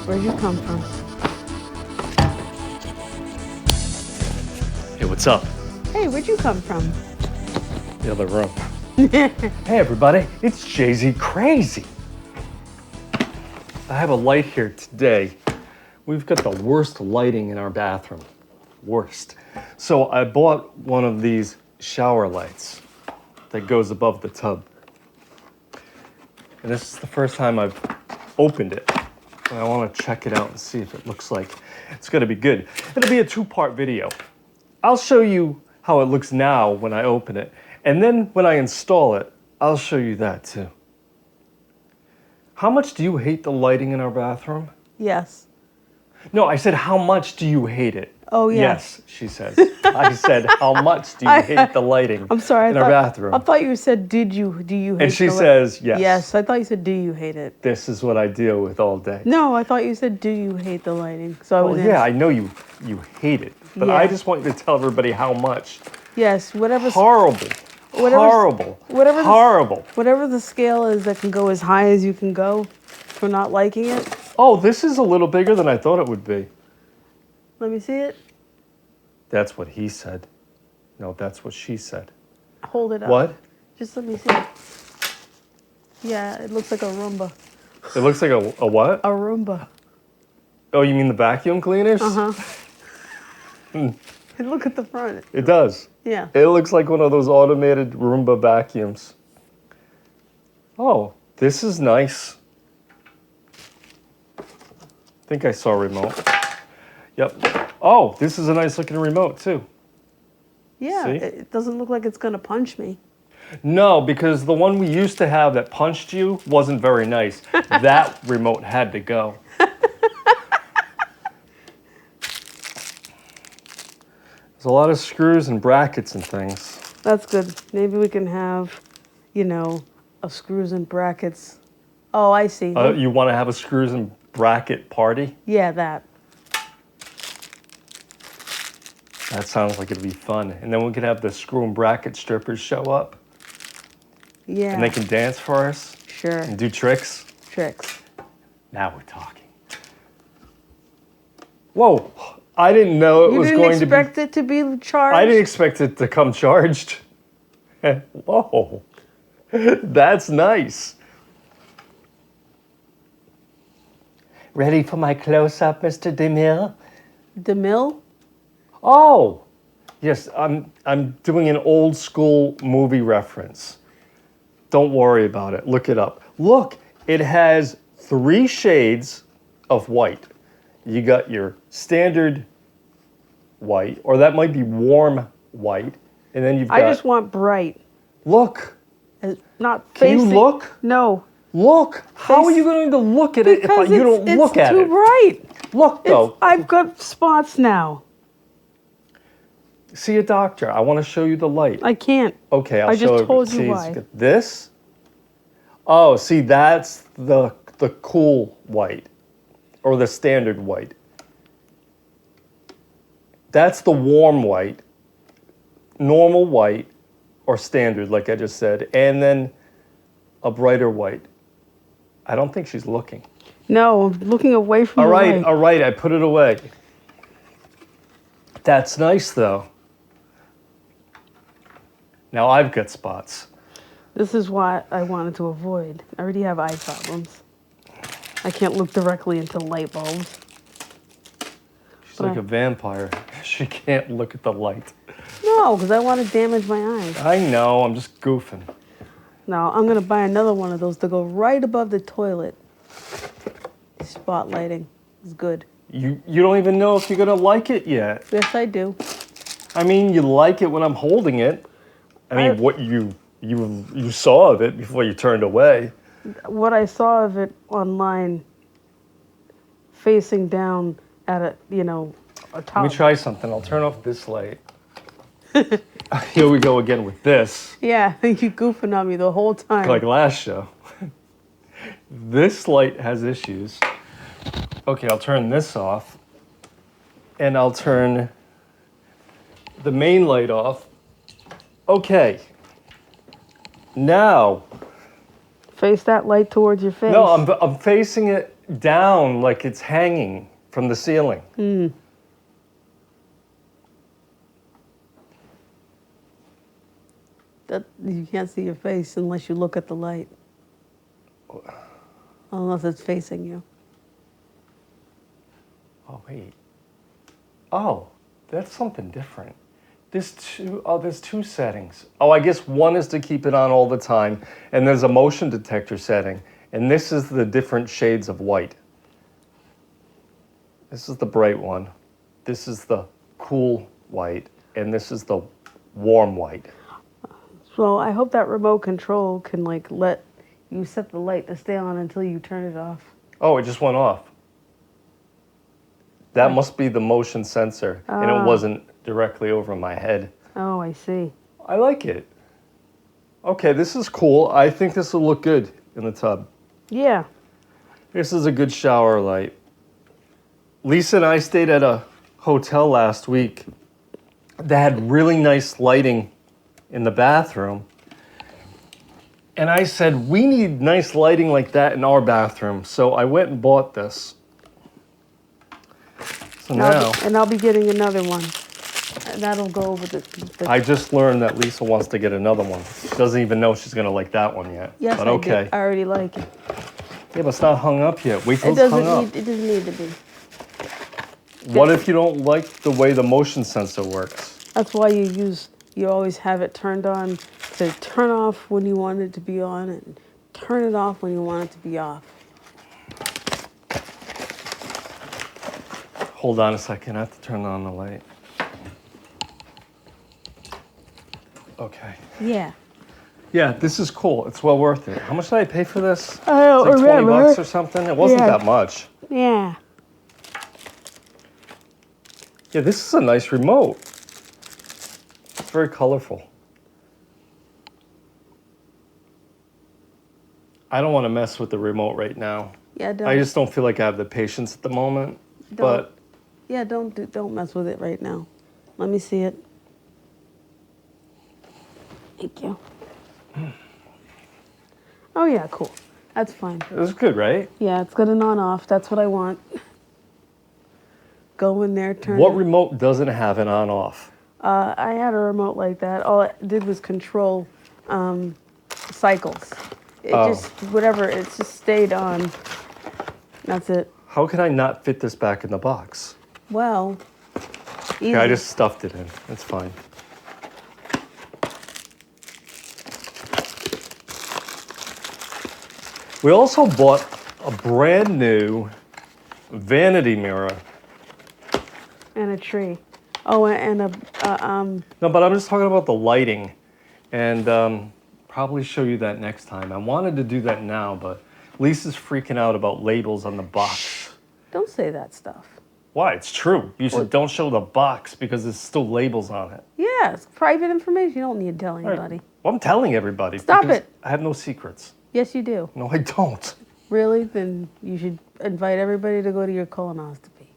Where'd you come from? Hey, what's up? Hey, where'd you come from? The other room. Hey, everybody, it's Jay-Z Crazy. I have a light here today. We've got the worst lighting in our bathroom. Worst. So I bought one of these shower lights that goes above the tub. And this is the first time I've opened it. And I want to check it out and see if it looks like it's going to be good. It'll be a two-part video. I'll show you how it looks now when I open it. And then when I install it, I'll show you that too. How much do you hate the lighting in our bathroom? Yes. No, I said, how much do you hate it? Oh, yes. Yes, she says. I said, how much do you hate the lighting I'm sorry, in our bathroom? I thought you said, do you hate it? And she says, yes. Yes, I thought you said, do you hate it? This is what I deal with all day. No, I thought you said, do you hate the lighting? So I was yeah, I know you hate it. But Yeah. I just want you to tell everybody how much. Yes, whatever's Horrible. Horrible. Whatever the scale is that can go as high as you can go for not liking it. Oh, this is a little bigger than I thought it would be. Let me see it. That's what he said. No, that's what she said. Hold it up. What? Just let me see it. Yeah, it looks like a Roomba. It looks like a what? A Roomba. Oh, you mean the vacuum cleaners? Uh-huh. And look at the front. It does. Yeah. It looks like one of those automated Roomba vacuums. Oh, this is nice. I think I saw a remote. Yep. Oh, this is a nice looking remote too. Yeah, See? it doesn't look like it's going to punch me. No, because the one we used to have that punched you wasn't very nice. That remote had to go. There's a lot of screws and brackets and things. That's good. Maybe we can have, a screws and brackets. Oh, I see. You want to have a screws and bracket party? Yeah, that. That sounds like it'd be fun. And then we could have the screw and bracket strippers show up. Yeah. And they can dance for us. Sure. And do tricks. Tricks. Now we're talking. Whoa. I didn't know it was going to be... You didn't expect it to be charged? I didn't expect it to come charged. Whoa. That's nice. Ready for my close-up, Mr. DeMille? DeMille? Oh, yes, I'm doing an old school movie reference. Don't worry about it. Look it up. Look, it has 3 shades of white. You got your standard white, or that might be warm white, and then you've got... I just want bright. Look. Not Can facing. you look? No. Look. How are you going to look at it if you don't look at it? It's too bright. Look, though. I've got spots now. See a doctor. I want to show you the light. I can't. Okay, I'll I show just you. told you See, why. it's got this. Oh, see, that's the cool white, or the standard white. That's the warm white, normal white, or standard, like I just said, and then a brighter white. I don't think she's looking. No, I'm looking away from the light. All right, I put it away. That's nice, though. Now I've got spots. This is what I wanted to avoid. I already have eye problems. I can't look directly into light bulbs. She's like a vampire. She can't look at the light. No, because I want to damage my eyes. I know, I'm just goofing. No, I'm going to buy another one of those to go right above the toilet. Spotlighting is good. You don't even know if you're going to like it yet. Yes, I do. I mean, you like it when I'm holding it. I mean, what you saw of it before you turned away. What I saw of it online, facing down at a top. Let me try something. I'll turn off this light. Here we go again with this. Yeah, you goofing on me the whole time. Like last show. This light has issues. Okay, I'll turn this off. And I'll turn the main light off. Okay. Now. Face that light towards your face. No, I'm facing it down like it's hanging from the ceiling. That you can't see your face unless you look at the light. Unless it's facing you. Oh, wait. Oh, that's something different. There's two settings. Oh, I guess one is to keep it on all the time, and there's a motion detector setting, and this is the different shades of white. This is the bright one. This is the cool white, and this is the warm white. So I hope that remote control can like let you set the light to stay on until you turn it off. Oh, it just went off. That must be the motion sensor, and it wasn't directly over my head. Oh, I see. I like it. Okay, this is cool. I think this will look good in the tub. Yeah. This is a good shower light. Lisa and I stayed at a hotel last week that had really nice lighting in the bathroom. And I said, we need nice lighting like that in our bathroom. So I went and bought this. So now, And I'll be getting another one. And that'll go over the I just learned that Lisa wants to get another one. She doesn't even know she's going to like that one yet. Yes, but I okay. did. I already like it. Yeah, but it's not hung up yet. Wait till It it's hung up. doesn't need to be. What if you don't like the way the motion sensor works? That's why you always have it turned on to turn off when you want it to be on and turn it off when you want it to be off. Hold on a second. I have to turn on the light. Okay. Yeah. Yeah, this is cool. It's well worth it. How much did I pay for this? I don't It's like remember. 20 bucks or something. It wasn't Yeah. that much. Yeah. Yeah, this is a nice remote. It's very colorful. I don't want to mess with the remote right now. Yeah, don't. I just don't feel like I have the patience at the moment. But Yeah, don't mess with it right now. Let me see it. Thank you. Oh yeah, cool. That's fine. it was good, right? Yeah, it's got an on-off. That's what I want. Go in there, turn What it. remote doesn't have an on-off? I had a remote like that. All it did was control cycles. It just just stayed on. That's it. How can I not fit this back in the box? Well, easy. Okay, I just stuffed it in. It's fine. We also bought a brand new vanity mirror. And a tree. Oh, and a No, but I'm just talking about the lighting, and probably show you that next time. I wanted to do that now, but Lisa's freaking out about labels on the box. Don't say that stuff. Why? It's true. You said don't show the box because there's still labels on it. Yeah, it's private information. You don't need to tell anybody. Well, I'm telling everybody. Stop because it. I have no secrets. Yes, you do. No, I don't. Really? Then you should invite everybody to go to your colonoscopy.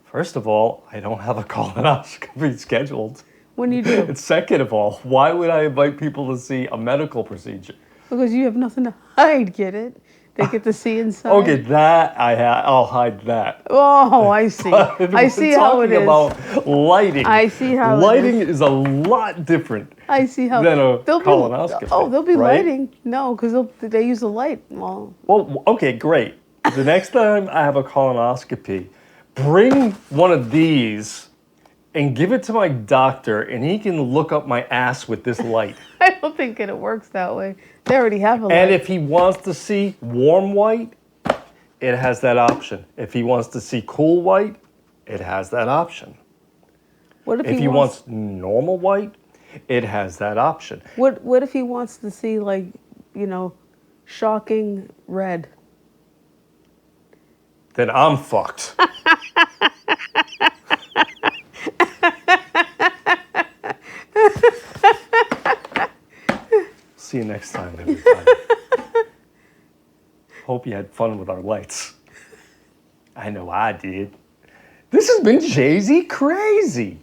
First of all, I don't have a colonoscopy scheduled. When you do. And second of all, why would I invite people to see a medical procedure? Because you have nothing to hide, get it? They get to see inside. Okay, that I'll hide that. Oh, I see. I see how it is. About lighting. I see how lighting it is a lot different I see how than a they'll colonoscopy. They'll be right? lighting. No, because they use the light. Well, Okay, great. The next time I have a colonoscopy, bring one of these and give it to my doctor, and he can look up my ass with this light. I don't think it works that way. They already have a light. And if he wants to see warm white, it has that option. If he wants to see cool white, it has that option. What If he wants normal white, it has that option. What if he wants to see, like, shocking red? Then I'm fucked. See you next time, everybody. Hope you had fun with our lights. I know I did. This has been Jay-Z Crazy.